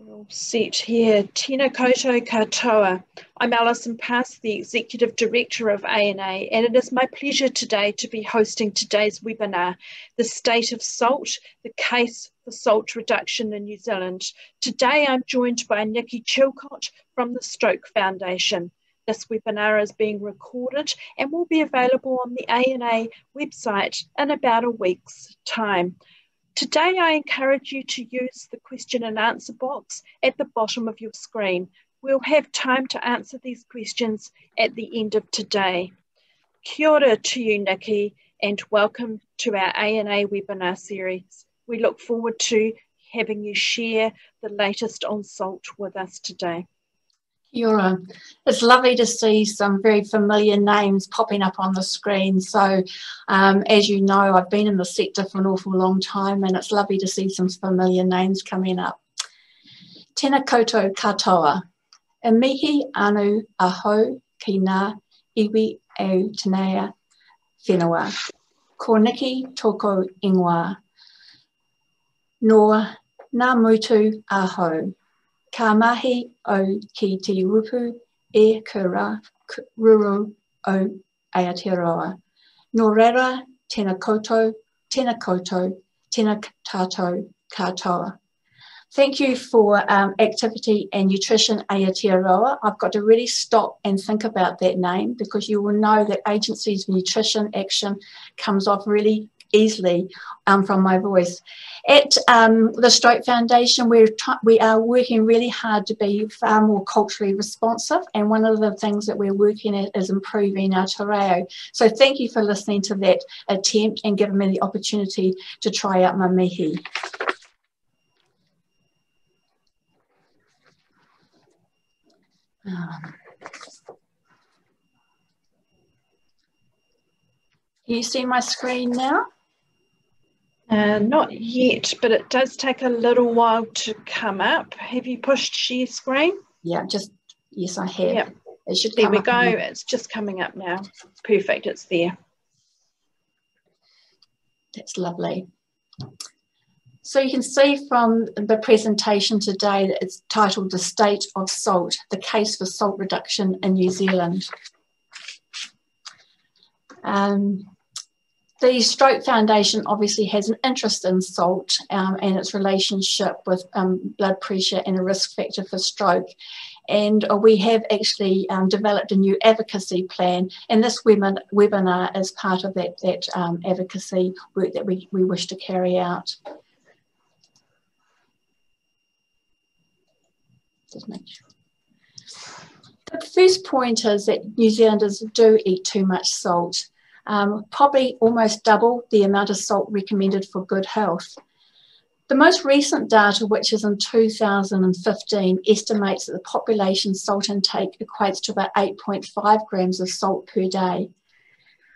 We're all set here. Tēnā koutou katoa. I'm Alison Pass, the Executive Director of ANA, and it is my pleasure today to be hosting today's webinar, The State of Salt, the Case for Salt Reduction in New Zealand. Today I'm joined by Nikki Chilcott from the Stroke Foundation. This webinar is being recorded and will be available on the ANA website in about a week's time. Today, I encourage you to use the question and answer box at the bottom of your screen. We'll have time to answer these questions at the end of today. Kia ora to you, Nikki, and welcome to our ANA webinar series. We look forward to having you share the latest on salt with us today. Kia ora. It's lovely to see some very familiar names popping up on the screen. So as you know, I've been in the sector for an awful long time, and it's lovely to see some familiar names coming up. Tēnā koutou katoa. E mihi anu aho ki ngā iwi au tēnea whenua. Ko Nikki toko ingoa. Nō ngā mutu aho. Ka mahi o ki te rupu e kura ruru o Aotearoa. Nō reira tēnā koutou, tēnā tātou katoa. Thank you for Activity and Nutrition Aotearoa. I've got to really stop and think about that name, because you will know that Agencies for Nutrition Action comes off really easily from my voice. At the Stroke Foundation, we are working really hard to be far more culturally responsive, and one of the things that we're working at is improving our te reo. So thank you for listening to that attempt and giving me the opportunity to try out my mihi. Can you see my screen now? Not yet, but it does take a little while to come up. Have you pushed share screen? Yeah, yes, I have. Yeah. It should there come we up go. now. It's just coming up now. Perfect, it's there. That's lovely. So you can see from the presentation today that it's titled The State of Salt, the Case for Salt Reduction in New Zealand. The Stroke Foundation obviously has an interest in salt and its relationship with blood pressure and a risk factor for stroke. And we have actually developed a new advocacy plan, and this webinar is part of that advocacy work that we wish to carry out. Just make sure. The first point is that New Zealanders do eat too much salt. Probably almost double the amount of salt recommended for good health. The most recent data, which is in 2015, estimates that the population salt intake equates to about 8.5 grams of salt per day.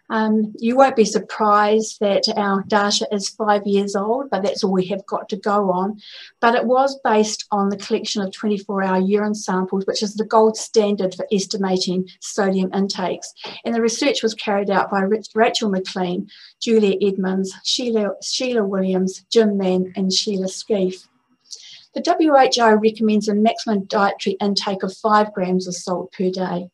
You won't be surprised that our data is 5 years old, but that's all we have got to go on. But it was based on the collection of 24-hour urine samples, which is the gold standard for estimating sodium intakes. And the research was carried out by Rachel McLean, Julia Edmonds, Sheila Williams, Jim Mann, and Sheila Skeef. The WHO recommends a maximum dietary intake of 5 grams of salt per day.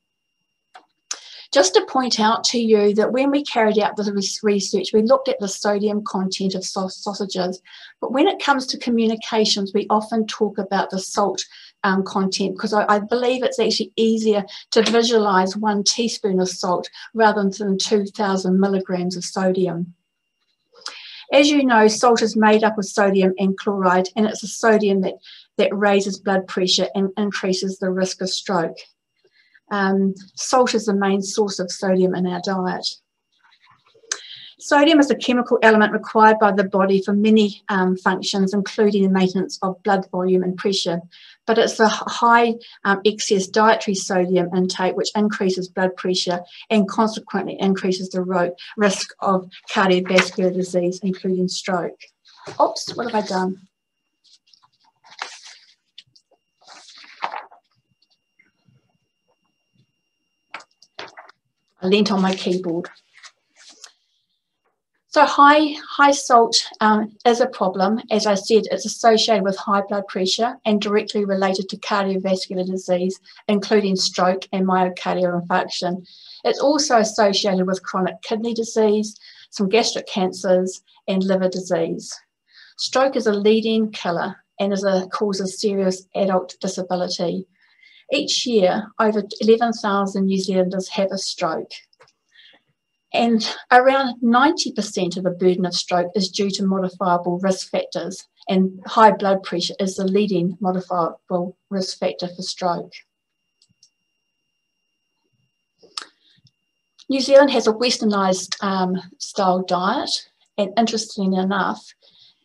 Just to point out to you that when we carried out the research, we looked at the sodium content of sausages, but when it comes to communications, we often talk about the salt content, because I believe it's actually easier to visualize 1 teaspoon of salt rather than 2,000 milligrams of sodium. As you know, salt is made up of sodium and chloride, and it's the sodium that raises blood pressure and increases the risk of stroke. Salt is the main source of sodium in our diet. Sodium is a chemical element required by the body for many functions, including the maintenance of blood volume and pressure. But it's the high excess dietary sodium intake which increases blood pressure and consequently increases the risk of cardiovascular disease, including stroke. Oops, what have I done? I leant on my keyboard. So high salt is a problem. As I said, it's associated with high blood pressure and directly related to cardiovascular disease, including stroke and myocardial infarction. It's also associated with chronic kidney disease, some gastric cancers, and liver disease. Stroke is a leading killer and is a cause of serious adult disability. Each year, over 11,000 New Zealanders have a stroke. And around 90% of the burden of stroke is due to modifiable risk factors, and high blood pressure is the leading modifiable risk factor for stroke. New Zealand has a westernised style diet, and interestingly enough,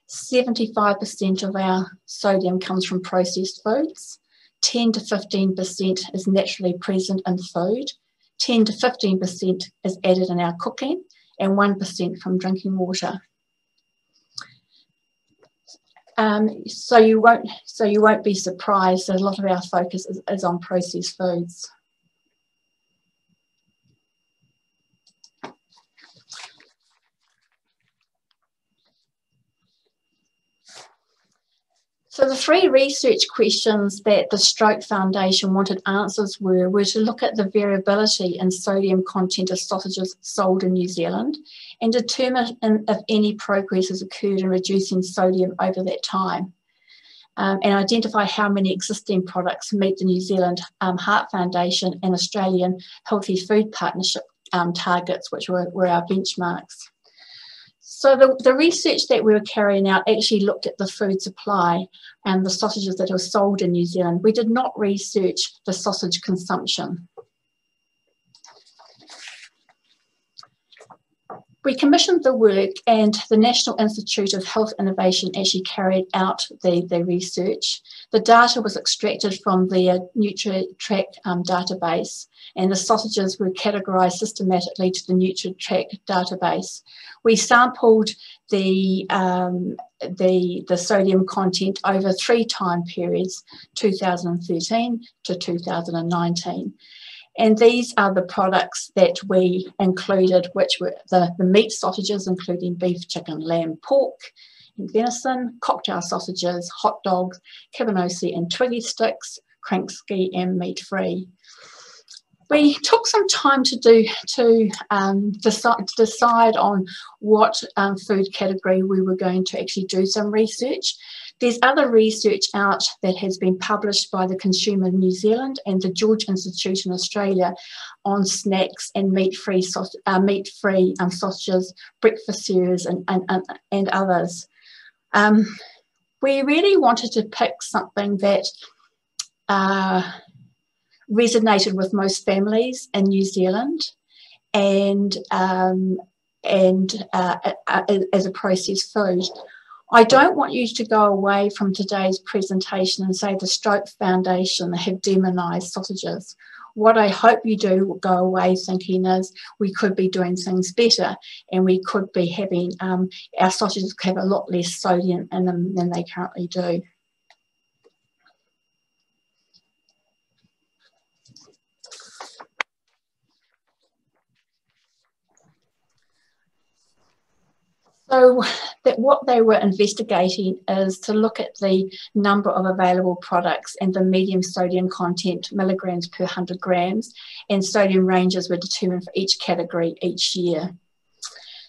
75% of our sodium comes from processed foods, 10 to 15% is naturally present in food, 10 to 15% is added in our cooking, and 1% from drinking water. So you won't be surprised that a lot of our focus is on processed foods. So the three research questions that the Stroke Foundation wanted answers were to look at the variability in sodium content of sausages sold in New Zealand and determine if any progress has occurred in reducing sodium over that time, and identify how many existing products meet the New Zealand Heart Foundation and Australian Healthy Food Partnership targets, which were our benchmarks. So the research that we were carrying out actually looked at the food supply and the sausages that are sold in New Zealand. We did not research the sausage consumption. We commissioned the work, and the National Institute of Health Innovation actually carried out the research. The data was extracted from the NutriTrack database, and the sausages were categorised systematically to the NutriTrack database. We sampled the sodium content over 3 time periods, 2013 to 2019. And these are the products that we included, which were the meat sausages, including beef, chicken, lamb, pork, and venison, cocktail sausages, hot dogs, cabanossi and twiggy sticks, Kransky and meat-free. We took some time to decide on what food category we were going to actually do some research. There's other research out that has been published by the Consumer New Zealand and the George Institute in Australia on snacks and meat-free sausages, breakfast cereals and others. We really wanted to pick something that resonated with most families in New Zealand and as a processed food. I don't want you to go away from today's presentation and say the Stroke Foundation have demonised sausages. What I hope you do go away thinking is we could be doing things better, and we could be having our sausages have a lot less sodium in them than they currently do. So what they were investigating is to look at the number of available products and the medium sodium content, milligrams per 100 grams, and sodium ranges were determined for each category each year.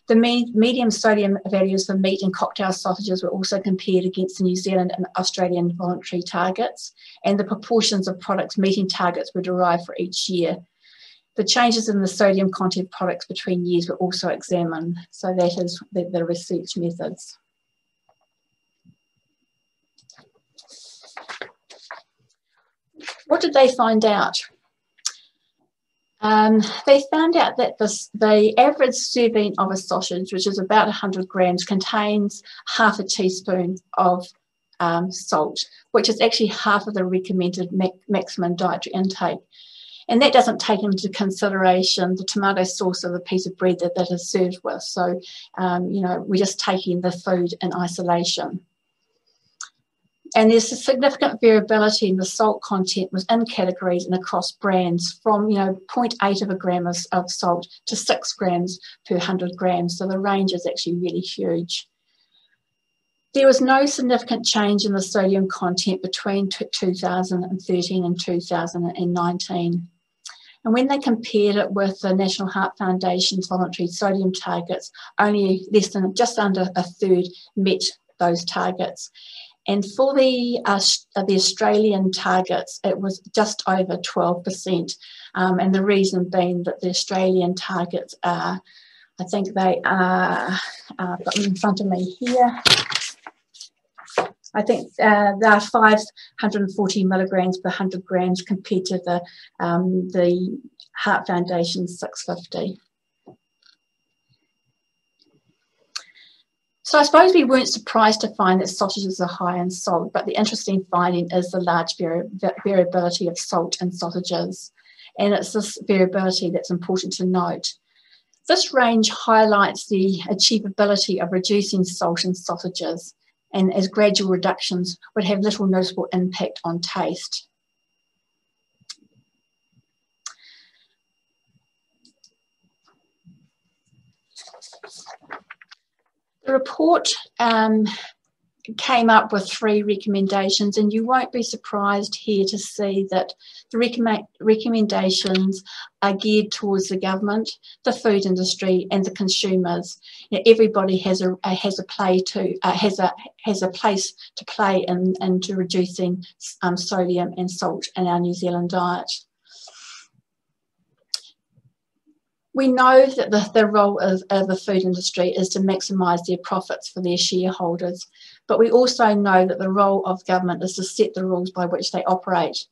The medium sodium values for meat and cocktail sausages were also compared against the New Zealand and Australian voluntary targets, and the proportions of products meeting targets were derived for each year. The changes in the sodium content products between years were also examined. So that is the research methods. What did they find out? They found out that the average serving of a sausage, which is about 100 grams, contains half a teaspoon of salt, which is actually half of the recommended maximum dietary intake. And that doesn't take into consideration the tomato sauce of the piece of bread that is served with. So, you know, we're just taking the food in isolation. And there's a significant variability in the salt content within categories and across brands from, 0.8 of a gram of salt to 6 grams per 100 grams. So the range is actually really huge. There was no significant change in the sodium content between 2013 and 2019. And when they compared it with the National Heart Foundation's voluntary sodium targets, only just under a third met those targets. And for the Australian targets, it was just over 12%. And the reason being that the Australian targets are, I think they are, I've got them in front of me here. I think they are 540 milligrams per 100 grams compared to the Heart Foundation's 650. So I suppose we weren't surprised to find that sausages are high in salt, but the interesting finding is the large variability of salt in sausages. And it's this variability that's important to note. This range highlights the achievability of reducing salt in sausages, and as gradual reductions would have little noticeable impact on taste. The report came up with 3 recommendations, and you won't be surprised here to see that the recommendations are geared towards the government, the food industry, and the consumers. Everybody has a place to play into reducing sodium and salt in our New Zealand diet. We know that the role of the food industry is to maximise their profits for their shareholders, but we also know that the role of government is to set the rules by which they operate.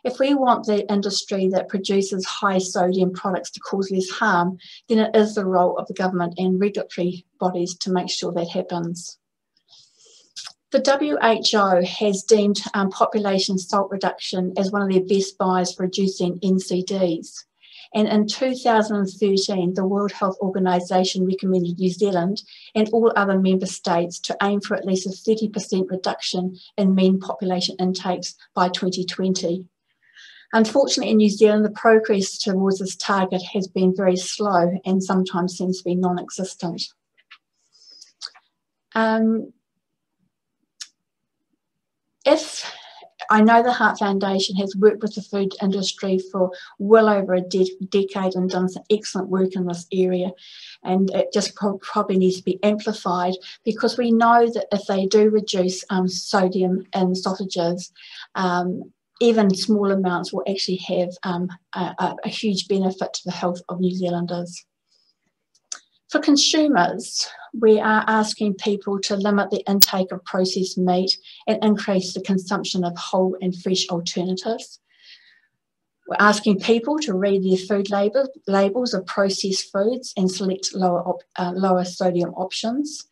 If we want the industry that produces high sodium products to cause less harm, then it is the role of the government and regulatory bodies to make sure that happens. The WHO has deemed population salt reduction as one of their best buys for reducing NCDs. And in 2013, the World Health Organization recommended New Zealand and all other member states to aim for at least a 30% reduction in mean population intakes by 2020. Unfortunately, in New Zealand, the progress towards this target has been very slow and sometimes seems to be non-existent. I know the Heart Foundation has worked with the food industry for well over a decade and done some excellent work in this area, and it just probably needs to be amplified, because we know that if they do reduce sodium in sausages, even small amounts will actually have a huge benefit to the health of New Zealanders. For consumers, we are asking people to limit the intake of processed meat and increase the consumption of whole and fresh alternatives. We're asking people to read their food labels of processed foods and select lower sodium options.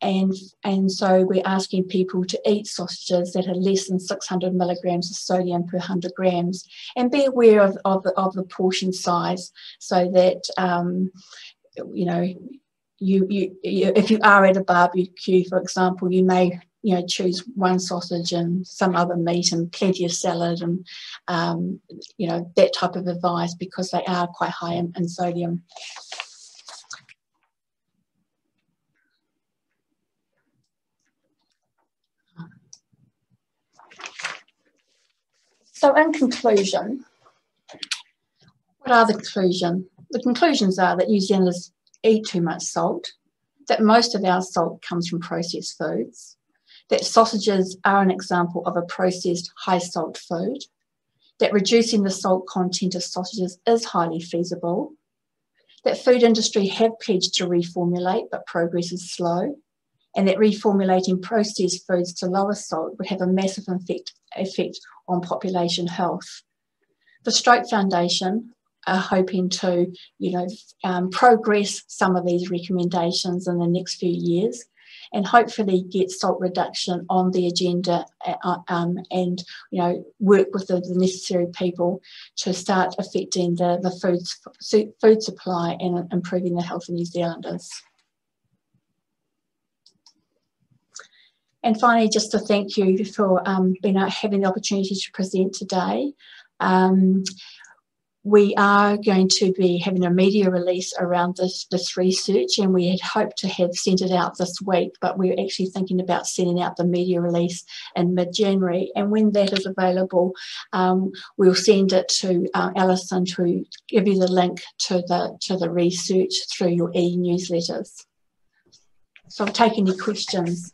And so we're asking people to eat sausages that are less than 600 milligrams of sodium per 100 grams, and be aware of the portion size, so that if you are at a barbecue, for example, you may choose one sausage and some other meat and plenty of salad and that type of advice, because they are quite high in sodium. So in conclusion, what are the conclusions? The conclusions are that New Zealanders eat too much salt, that most of our salt comes from processed foods, that sausages are an example of a processed high salt food, that reducing the salt content of sausages is highly feasible, that food industry have pledged to reformulate, but progress is slow, and that reformulating processed foods to lower salt would have a massive effect on population health. The Stroke Foundation are hoping to, progress some of these recommendations in the next few years, and hopefully get salt reduction on the agenda, and work with the necessary people to start affecting the food supply and improving the health of New Zealanders. And finally, just to thank you for having the opportunity to present today. We are going to be having a media release around this research, and we had hoped to have sent it out this week, but we're actually thinking about sending out the media release in mid-January. And when that is available, we'll send it to Alison to give you the link to the research through your e-newsletters. So I'll take any questions.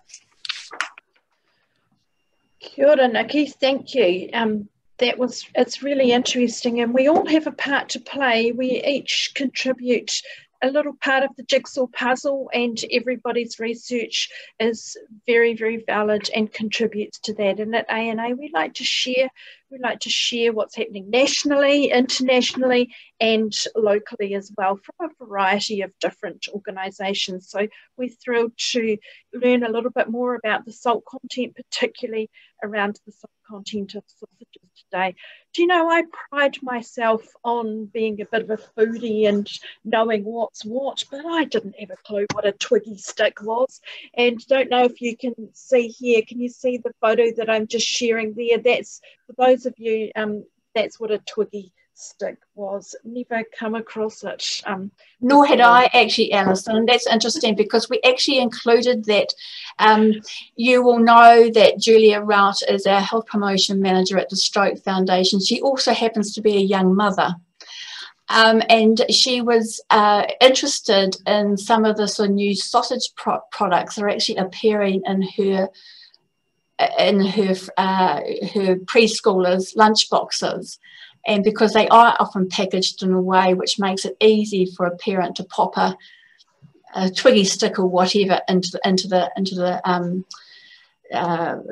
Kia ora, Nikki, thank you. It's really interesting, and we all have a part to play. We each contribute a little part of the jigsaw puzzle, and everybody's research is very, very valid and contributes to that. And at ANA, we like to share what's happening nationally, internationally, and locally as well from a variety of different organisations. So we're thrilled to learn a little bit more about the salt content, particularly around the salt content of sausages today. Do you know, I pride myself on being a bit of a foodie and knowing what's what, but I didn't have a clue what a Twiggy stick was. And don't know if you can see here, can you see the photo that I'm just sharing there? That's, for those of you, that's what a Twiggy stick was. Never come across it. Nor had I actually, Alison, and that's interesting because we actually included that. You will know that Julia Rout is our health promotion manager at the Stroke Foundation. She also happens to be a young mother. And she was interested in some of the sort of new sausage products that are actually appearing in her preschoolers' lunch boxes. And because they are often packaged in a way which makes it easy for a parent to pop a Twiggy stick or whatever into the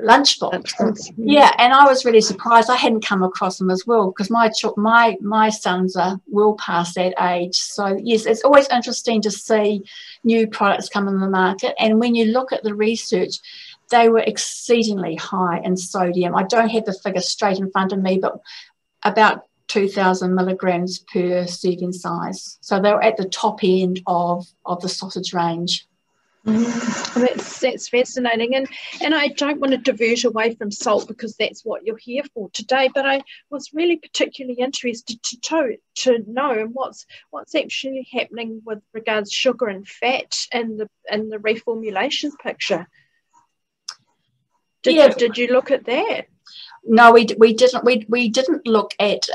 lunch box. Yeah, and I was really surprised. I hadn't come across them as well because my sons are well past that age. So yes, it's always interesting to see new products come in the market. And when you look at the research, they were exceedingly high in sodium. I don't have the figure straight in front of me, but about 2,000 milligrams per serving size. So they were at the top end of the sausage range. That's fascinating, and I don't want to divert away from salt because that's what you're here for today, but I was really particularly interested to know what's actually happening with regards to sugar and fat in the reformulation picture. Did you look at that? No, we didn't. We didn't look at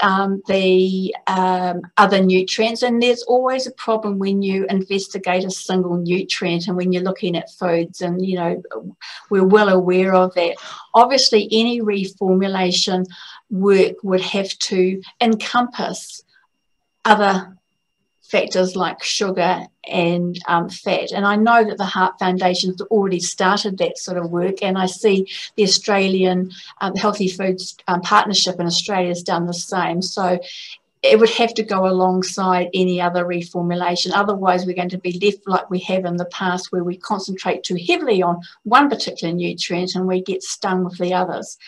the other nutrients, and there's always a problem when you investigate a single nutrient and when you're looking at foods, and you know we're well aware of that. Obviously, any reformulation work would have to encompass other factors like sugar and fat. And I know that the Heart Foundation's already started that sort of work, and I see the Australian Healthy Foods Partnership in Australia has done the same. So it would have to go alongside any other reformulation. Otherwise, we're going to be left like we have in the past, where we concentrate too heavily on one particular nutrient and we get stung with the others.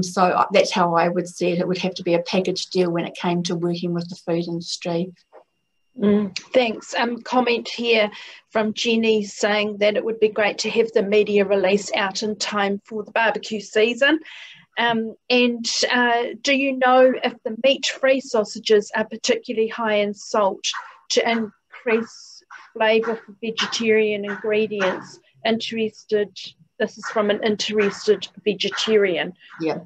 So that's how I would see it. It would have to be a package deal when it came to working with the food industry. Thanks. Comment here from Jenny saying that it would be great to have the media release out in time for the barbecue season. And do you know if the meat-free sausages are particularly high in salt to increase flavour for vegetarian ingredients? This is from an interested vegetarian. Yeah.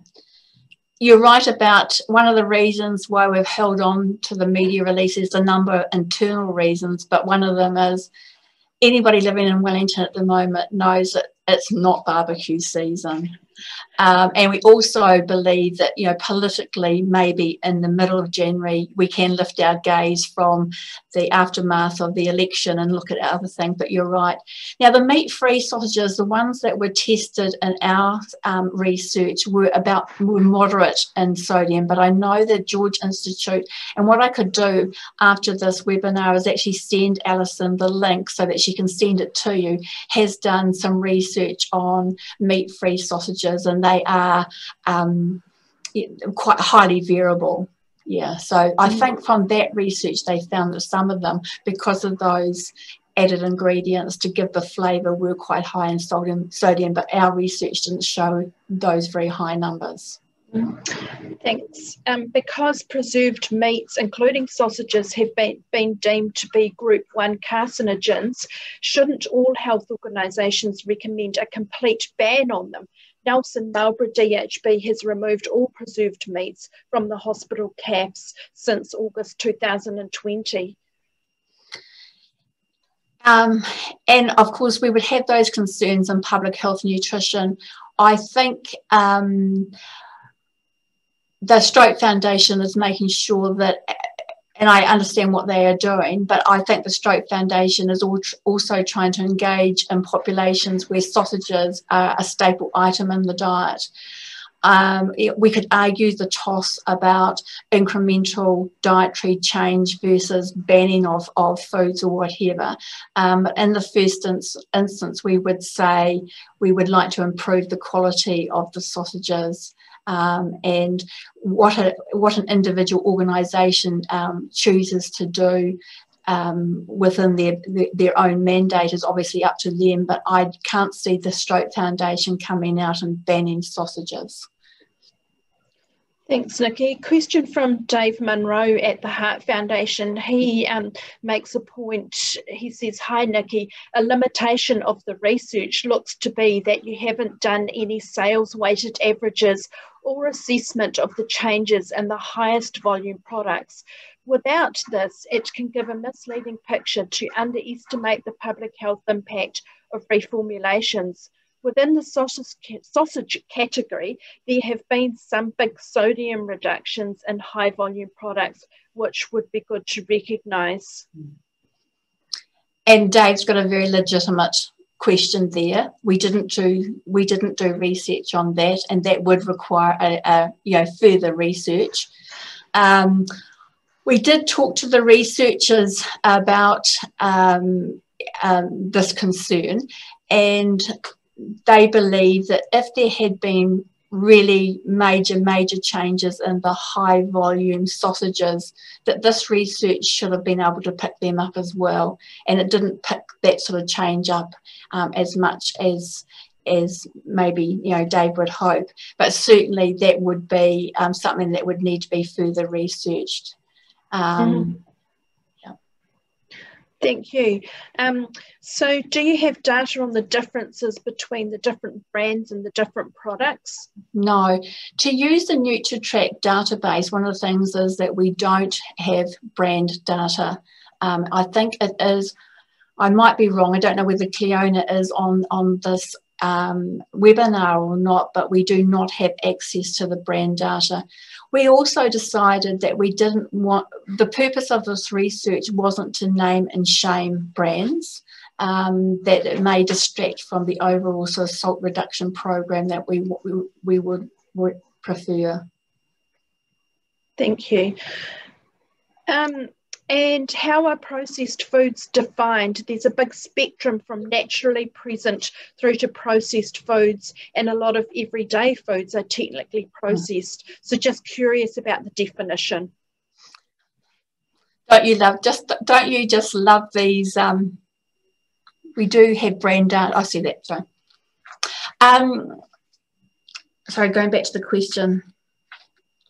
You're right about one of the reasons why we've held on to the media release is a number of internal reasons, but one of them is anybody living in Wellington at the moment knows that it's not barbecue season. And we also believe that, you know, politically, maybe in the middle of January, we can lift our gaze from the aftermath of the election and look at other things, but you're right. Now, the meat-free sausages, the ones that were tested in our research were moderate in sodium, but I know the George Institute, and what I could do after this webinar is actually send Alison the link so that she can send it to you, has done some research on meat-free sausages, and they are quite highly variable. Yeah, so I think from that research they found that some of them, because of those added ingredients to give the flavour were quite high in sodium, but our research didn't show those very high numbers. Thanks. Because preserved meats, including sausages, have been deemed to be Group 1 carcinogens, shouldn't all health organisations recommend a complete ban on them? Nelson Marlborough DHB has removed all preserved meats from the hospital CAFs since August 2020. And of course, we would have those concerns in public health nutrition. I think the Stroke Foundation is making sure that, and I understand what they are doing, but I think the Stroke Foundation is also trying to engage in populations where sausages are a staple item in the diet. We could argue the toss about incremental dietary change versus banning of foods or whatever. But in the first instance, we would say we would like to improve the quality of the sausages. And what an individual organisation chooses to do within their own mandate is obviously up to them, but I can't see the Stroke Foundation coming out and banning sausages. Thanks, Nikki. Question from Dave Munro at the Heart Foundation. He makes a point. He says, "Hi, Nikki. A limitation of the research looks to be that you haven't done any sales-weighted averages or assessment of the changes in the highest volume products. Without this, it can give a misleading picture to underestimate the public health impact of reformulations. Within the sausage category, there have been some big sodium reductions in high volume products, which would be good to recognise." And Dave's got a very legitimate question there. We didn't do research on that, and that would require a further research. We did talk to the researchers about this concern, and they believe that if there had been really major changes in the high volume sausages, that this research should have been able to pick them up as well, and it didn't pick that sort of change up as much as maybe Dave would hope, but certainly that would be something that would need to be further researched. Thank you. So do you have data on the differences between the different brands and the different products? No. To use the NutriTrack database, one of the things is that we don't have brand data. I think it is, I might be wrong, I don't know whether Cleona is on this webinar or not, but we do not have access to the brand data. We also decided that we didn't want, the purpose of this research wasn't to name and shame brands, that it may distract from the overall sort of salt reduction program that we would prefer. Thank you. And how are processed foods defined? There's a big spectrum from naturally present through to processed foods, and a lot of everyday foods are technically processed. So just curious about the definition. Don't you just love these? We do have brand data. I see that. Sorry, going back to the question.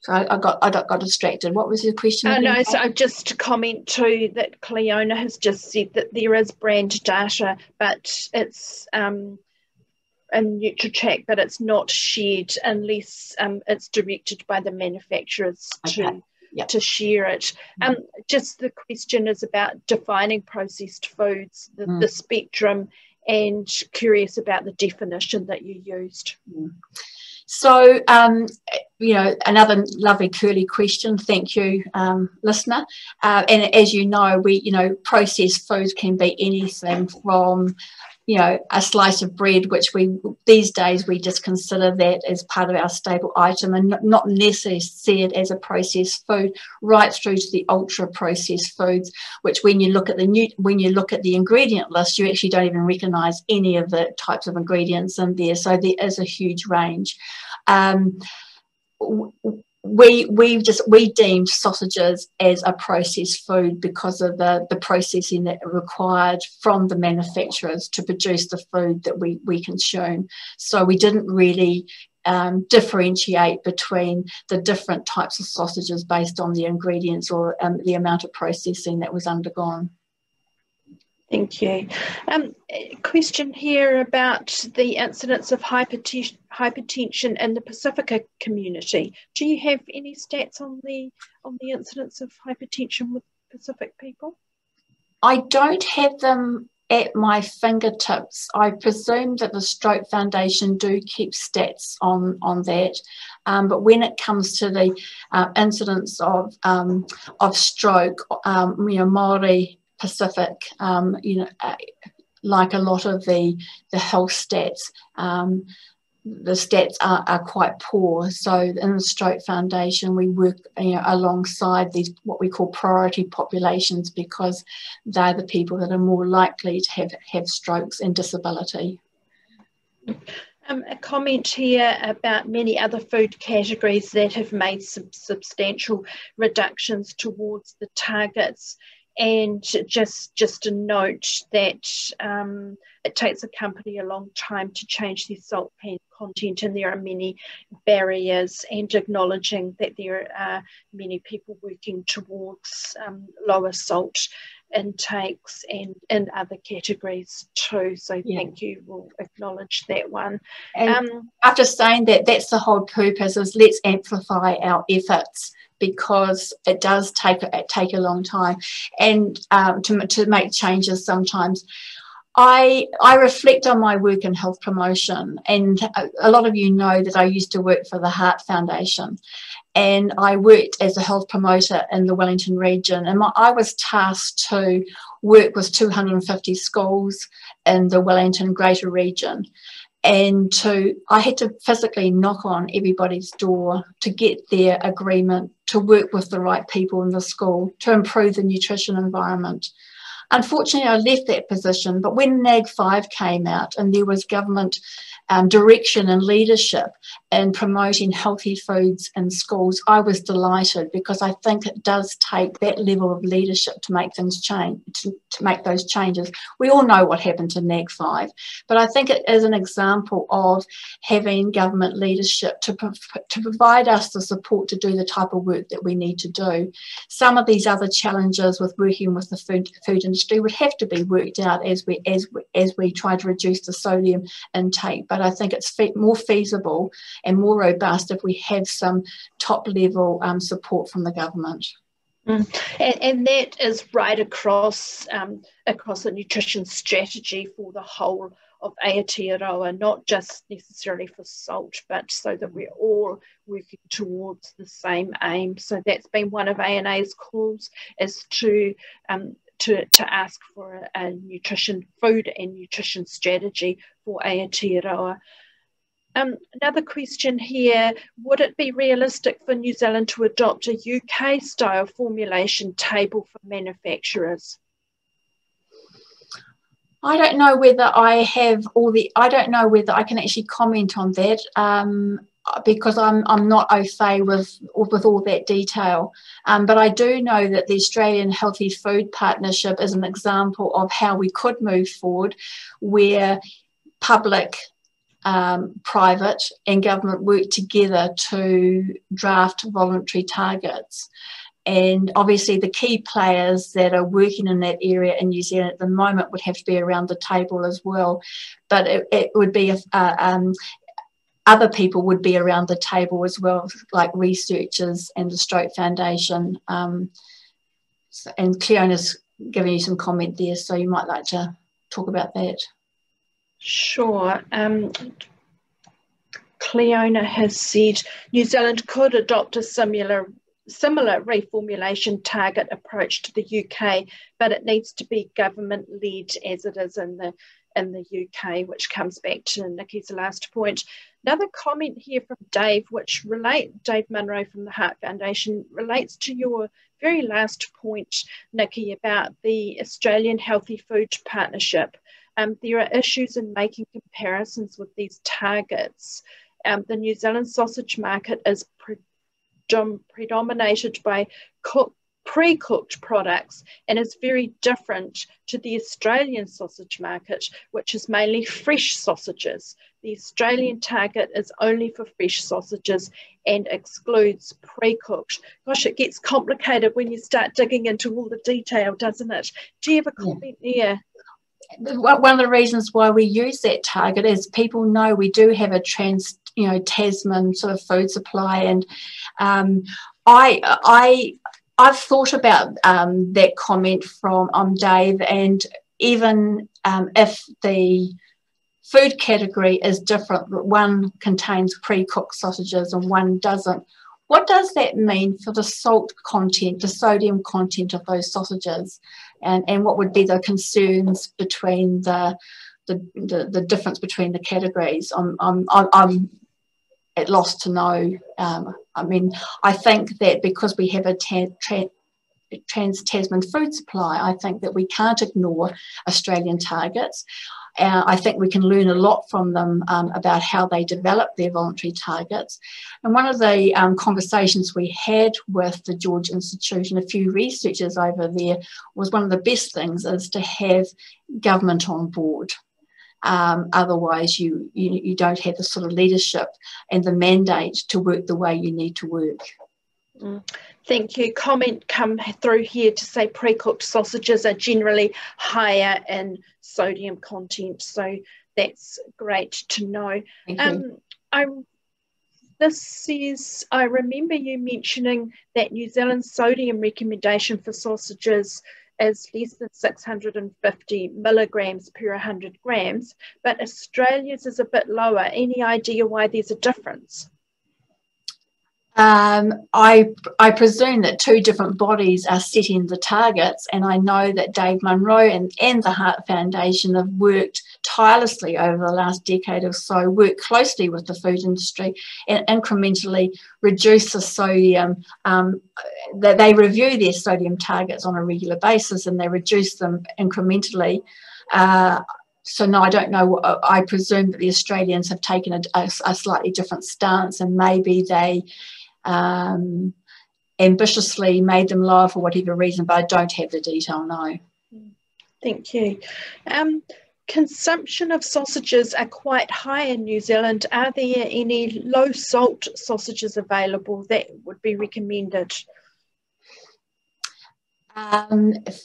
So I got distracted. What was your question? No, so just to comment too that Cleona has just said that there is brand data, but it's in NutriTrack, but it's not shared unless it's directed by the manufacturers to share it. Just the question is about defining processed foods, the spectrum, and curious about the definition that you used. So, another lovely curly question. Thank you, listener. And as you know, processed foods can be anything from, a slice of bread, which these days we just consider that as part of our staple item and not necessarily see it as a processed food, right through to the ultra processed foods, which when you look at the ingredient list, you actually don't even recognise any of the types of ingredients in there. So there is a huge range. we deemed sausages as a processed food because of the processing that required from the manufacturers to produce the food that we consume. So we didn't really differentiate between the different types of sausages based on the ingredients or the amount of processing that was undergone. Thank you. Question here about the incidence of hypertension in the Pacifica community. Do you have any stats on the incidence of hypertension with Pacific people? I don't have them at my fingertips. I presume that the Stroke Foundation do keep stats on that, but when it comes to the incidence of stroke, Māori Pacific, like a lot of the health stats, the stats are quite poor. So in the Stroke Foundation, we work alongside these what we call priority populations, because they're the people that are more likely to have strokes and disability. A comment here about many other food categories that have made some substantial reductions towards the targets. And just a note that it takes a company a long time to change their salt content, and there are many barriers, and acknowledging that there are many people working towards lower salt intakes and in other categories too. So yeah. Thank you, we'll acknowledge that one. And after saying that, that's the whole purpose, is let's amplify our efforts, because it does take a long time, and to make changes sometimes. I reflect on my work in health promotion, and a lot of you know that I used to work for the Heart Foundation, and I worked as a health promoter in the Wellington region, and I was tasked to work with 250 schools in the Wellington Greater region. And I had to physically knock on everybody's door to get their agreement to work with the right people in the school to improve the nutrition environment. Unfortunately, I left that position, but when NAG5 came out and there was government direction and leadership in promoting healthy foods in schools, I was delighted, because I think it does take that level of leadership to make things change, to make those changes. We all know what happened to NAG5, but I think it is an example of having government leadership to provide us the support to do the type of work that we need to do. Some of these other challenges with working with the food industry would have to be worked out as we try to reduce the sodium intake, but I think it's more feasible and more robust if we have some top-level support from the government. And that is right across the nutrition strategy for the whole of Aotearoa, not just necessarily for salt, but so that we're all working towards the same aim. So that's been one of ANA's calls, is to ask for a food and nutrition strategy for Aotearoa. Another question here, would it be realistic for New Zealand to adopt a UK-style formulation table for manufacturers? I don't know whether I don't know whether I can actually comment on that, because I'm not au fait with all that detail. But I do know that the Australian Healthy Food Partnership is an example of how we could move forward, where public, private and government work together to draft voluntary targets. And obviously the key players that are working in that area in New Zealand at the moment would have to be around the table as well. But it would be other people would be around the table as well, like researchers and the Stroke Foundation. And Cleona's giving you some comment there, so you might like to talk about that. Sure. Cleona has said New Zealand could adopt a similar reformulation target approach to the UK, but it needs to be government-led as it is in the UK, which comes back to Nikki's last point. Another comment here from Dave, Dave Munro from the Heart Foundation, relates to your very last point, Nikki, about the Australian Healthy Food Partnership. There are issues in making comparisons with these targets. The New Zealand sausage market is predominated by pre-cooked products and is very different to the Australian sausage market, which is mainly fresh sausages. The Australian target is only for fresh sausages and excludes pre-cooked. Gosh, it gets complicated when you start digging into all the detail, doesn't it? Do you have a comment there? One of the reasons why we use that target is people know we do have a Tasman sort of food supply, and I've thought about that comment from Dave, and even if the food category is different, one contains pre-cooked sausages and one doesn't, what does that mean for the salt content, the sodium content of those sausages, and what would be the concerns between the difference between the categories? I'm at loss to know. I mean, I think that because we have a Trans-Tasman food supply, I think that we can't ignore Australian targets. I think we can learn a lot from them about how they develop their voluntary targets. And one of the conversations we had with the George Institute and a few researchers over there was one of the best things is to have government on board. Otherwise, you don't have the sort of leadership and the mandate to work the way you need to work. Thank you. Comment come through here to say pre-cooked sausages are generally higher in sodium content, so that's great to know. This says, I remember you mentioning that New Zealand's sodium recommendation for sausages is less than 650 milligrams per 100 grams, but Australia's is a bit lower. Any idea why there's a difference? I presume that two different bodies are setting the targets, and I know that Dave Munro and the Heart Foundation have worked tirelessly over the last decade or so, worked closely with the food industry and incrementally reduce the sodium. That they review their sodium targets on a regular basis and they reduce them incrementally. So no, I don't know. I presume that the Australians have taken a slightly different stance, and maybe they ambitiously made them lower for whatever reason, but I don't have the detail, no. Thank you. Consumption of sausages are quite high in New Zealand. Are there any low salt sausages available that would be recommended?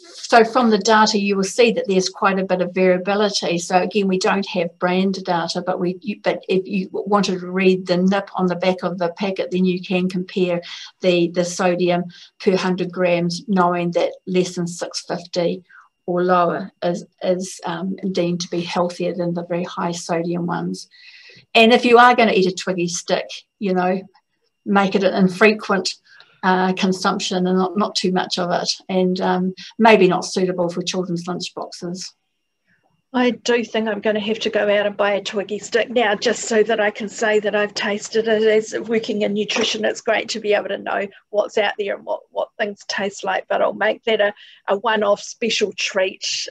So from the data, you will see that there's quite a bit of variability. So again, we don't have brand data, but if you wanted to read the nip on the back of the packet, then you can compare the sodium per 100 grams, knowing that less than 650 or lower is deemed to be healthier than the very high sodium ones. And if you are going to eat a Twiggy stick, you know, make it an infrequent consumption and not too much of it, and maybe not suitable for children's lunch boxes. I do think I'm going to have to go out and buy a Twiggy stick now, just so that I can say that I've tasted it. As working in nutrition, it's great to be able to know what's out there and what things taste like, but I'll make that a one-off special treat.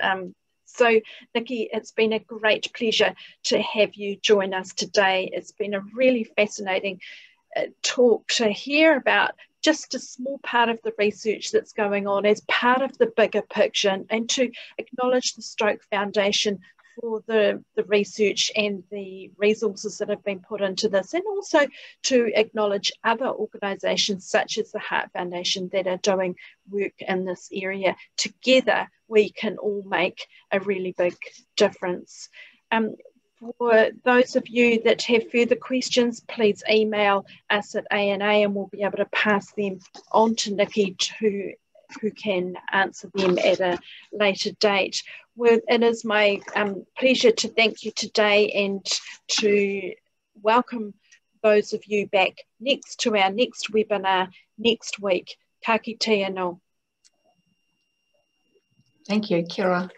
So, Nikki, it's been a great pleasure to have you join us today. It's been a really fascinating talk to hear about just a small part of the research that's going on as part of the bigger picture, and to acknowledge the Stroke Foundation for the research and the resources that have been put into this, and also to acknowledge other organisations such as the Heart Foundation that are doing work in this area. Together, we can all make a really big difference. For those of you that have further questions, please email us at ANA and we'll be able to pass them on to Nikki who can answer them at a later date. It is my pleasure to thank you today and to welcome those of you back to our next webinar next week. Ka kite anō. Thank you, Kira.